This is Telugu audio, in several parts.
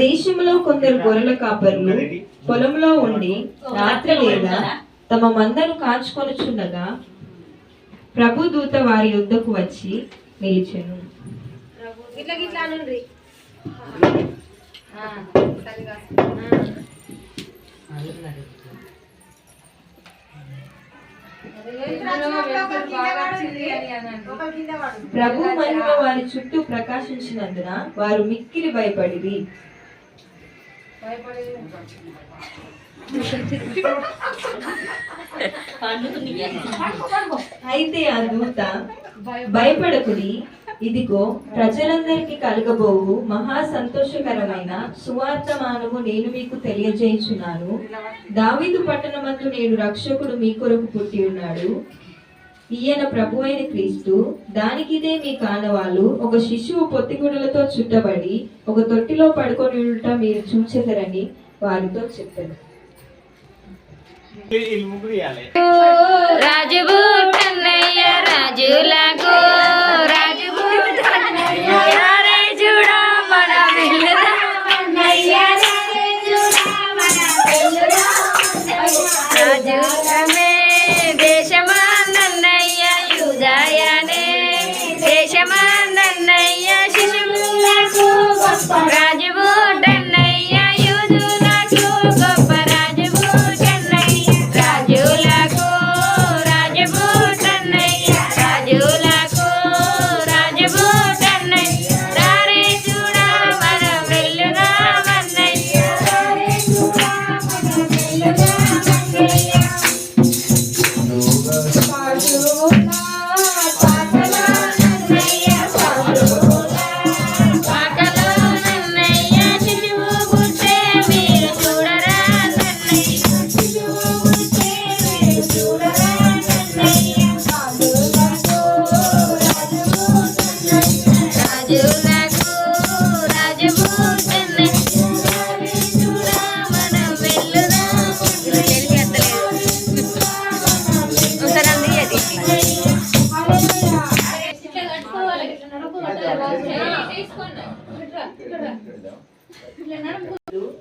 దేశంలో కొందరు గొర్రెల కాపరులు పొలంలో ఉండి రాత్రి వేళ తమ మందను కాచుకొనుచుండగా ప్రభు దూత వారి యుద్ధకు వచ్చి నిలిచెను. ప్రభు మహిమ వారి చుట్టూ ప్రకాశించినందున వారు మిక్కిలి భయపడిరి. అయితే ఆ దూత, భయపడకుడి, ఇదిగో ప్రజలందరికీ కలగబోవు మహా సంతోషకరమైన సువార్తమానము నేను మీకు తెలియజేయుచున్నాను. దావీదు పట్టణమందు నేడు రక్షకుడు మీ కొరకు పుట్టి ఉన్నాడు. ఈయన ప్రభు అయిన క్రీస్తు. దానికిదే మీ కానవాళ్ళు. ఒక శిశువు పొత్తిగుడలతో చుట్టబడి ఒక తొట్టిలో పడుకొని ఉండటం మీరు చూచెదరని వారితో చెప్పారు.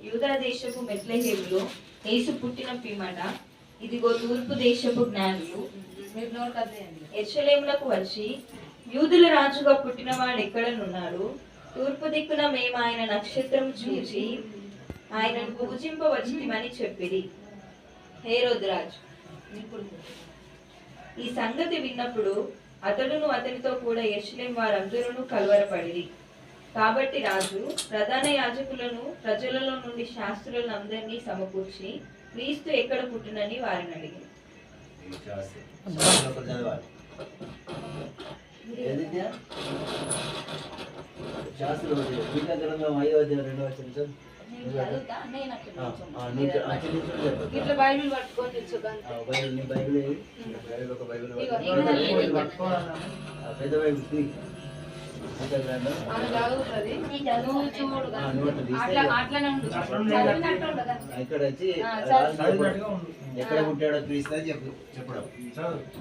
యూదా దేశపు బెత్లెహేములో యేసు పుట్టిన పిమ్మట ఇదిగో తూర్పు దేశపు జ్ఞానులు యెరూషలేమునకు వచ్చి, యూదుల రాజుగా పుట్టినవాడు ఎక్కడనున్నాడు? తూర్పు దిక్కున మేము ఆయన నక్షత్రం చూచి ఆయనను పూజింపవచ్చిమని చెప్పిరి. హేరోదు రాజు ఈ సంగతి విన్నప్పుడు అతడును అతనితో కూడా యెరూషలేము వారందరూ కలవరపడిరి. కాబట్టి రాజు ప్రధాన యాజకులను ప్రజలలో నుండి శాస్త్రులను అందరినీ సమకూర్చి క్రీస్తు ఎక్కడ పుట్టునని వారిని అడిగి,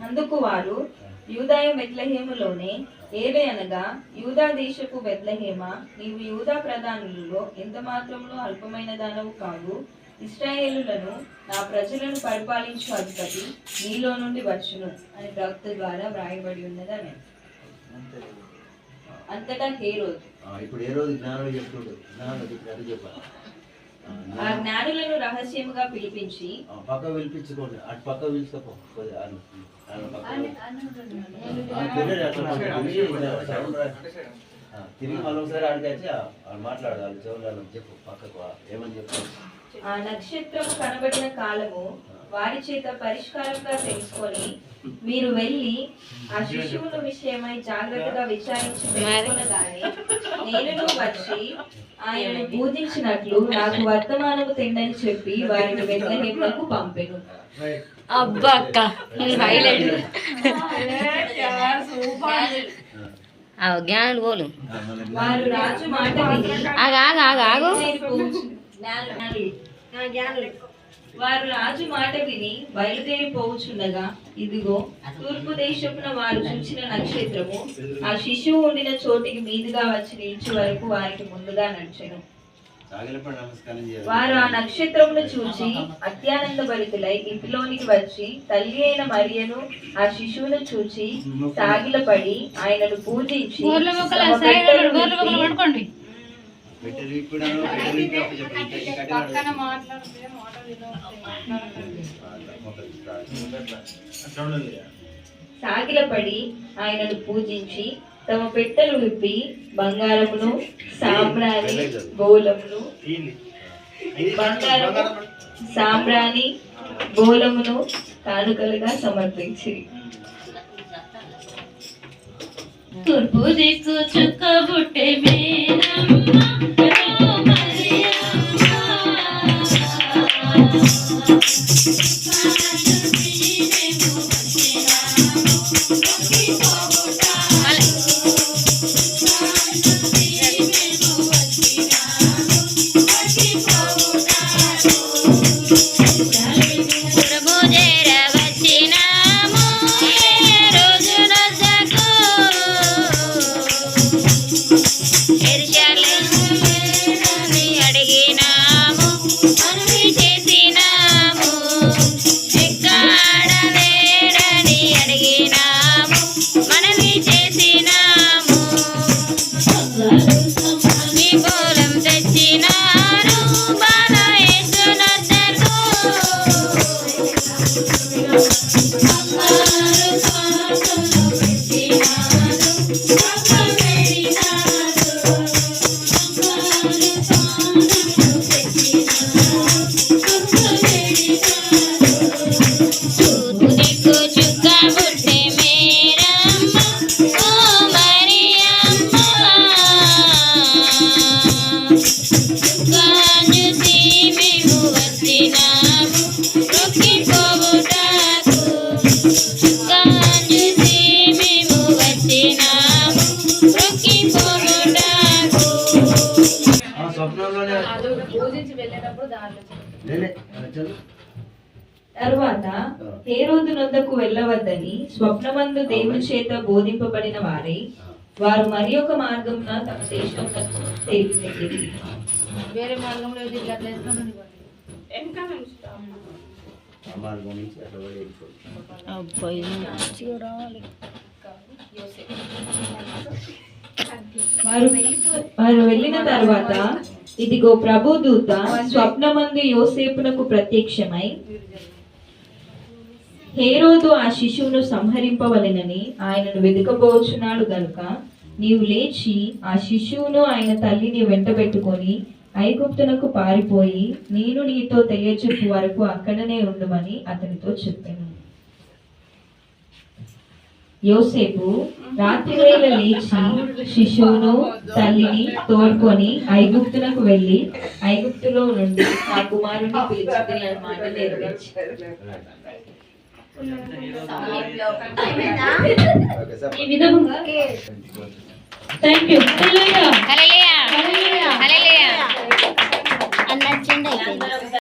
అందుకు వారు యూదాయ బెత్లెహేములోనే ఏవే అనగా, యూదా దేశపు బెత్లెహేమా, నీవు యూదా ప్రధానులలో ఎంత మాత్రములో అల్పమైన దానవు కావు. ఇశ్రాయేలులను నా ప్రజలను పరిపాలించు అధిపతి నీలో నుండి వచ్చును అని ప్రవక్త ద్వారా వ్రాయబడి ఉన్నదని. అంతటా హేరోదు ఇప్పుడు ఆ జ్ఞానులను రహస్యముగా పిలిపించి పక్క పిలిపించుకోండి, అటు పక్క పిలుచుకోపో తిరిగి మరొకసారి అడిగి మాట్లాడాలి. చెప్పు పక్కకు ఏమని చెప్పు. ఆ నక్షత్రం కనబడిన కాలము వారి చేత పరిష్కారంగా తెలుసుకొని మీరు వెళ్ళి ఆ శిశువుల విషయమై జాగ్రత్తగా విచారించి తెలుసుకొనగానే నేను వచ్చి ఆయనను పూజించినట్లు నాకు వర్తమానము తెండని చెప్పి వారిని బెత్లెహేమునకు పంపెను. జ్ఞానులు బోలు వారు రాజు మాట వారు రాజు మాట విని బయలుదేరిపోవచ్చుండగా ఇదిగో తూర్పు దేశపున వారు చూచిన నక్షత్రము ఆ శిశువు ఉండిన చోటికి మీదుగా వచ్చి నిలిచి వరకు వారికి ముందుగా నడిచెను. వారు ఆ నక్షత్రమును చూచి అత్యానంద భరితులై ఇంటిలోనికి వచ్చి తల్లి అయిన మరియను ఆ శిశువును చూచి సాగిలపడి ఆయనను పూజించి సాగిలపడి ఆయనను పూజించి తమ పెట్టెలు విప్పి బంగారమును సాంబ్రాణి బోలమును కానుకలుగా సమర్పించి తూర్పు దిక్కు చుక్క బుట్టె తరువాత హేరోదు నొద్దకు వెళ్ళవద్దని స్వప్నమందు దేవుని చేత బోధింపబడిన వారు మరి ఒక మార్గమున తమ దేశంలో వేరే మార్గంలో వారు వెళ్ళిన తర్వాత ఇదిగో ప్రభు దూత స్వప్నమందు యోసేపునకు ప్రత్యక్షమై హేరోదు ఆ శిశువును సంహరింపవలెనని ఆయనను వెతుకబోచున్నాడు గనుక నీవు లేచి ఆ శిశువును ఆయన తల్లిని వెంటబెట్టుకొని ఐగుప్తునకు పారిపోయి నేను నీతో తెలియచెప్పు వరకు అక్కడనే ఉండమని అతనితో చెప్పాను. యోసేపు రాత్రివేళ లేచి శిశువును తల్లిని తోడుకొని ఐగుప్తునకు వెళ్ళి ఐగుప్తులో నుండి ఆ కుమారుని పిలిచి మాట నెరవేర్చారు. ఈ విధముగా థ్యాంక్ యూ.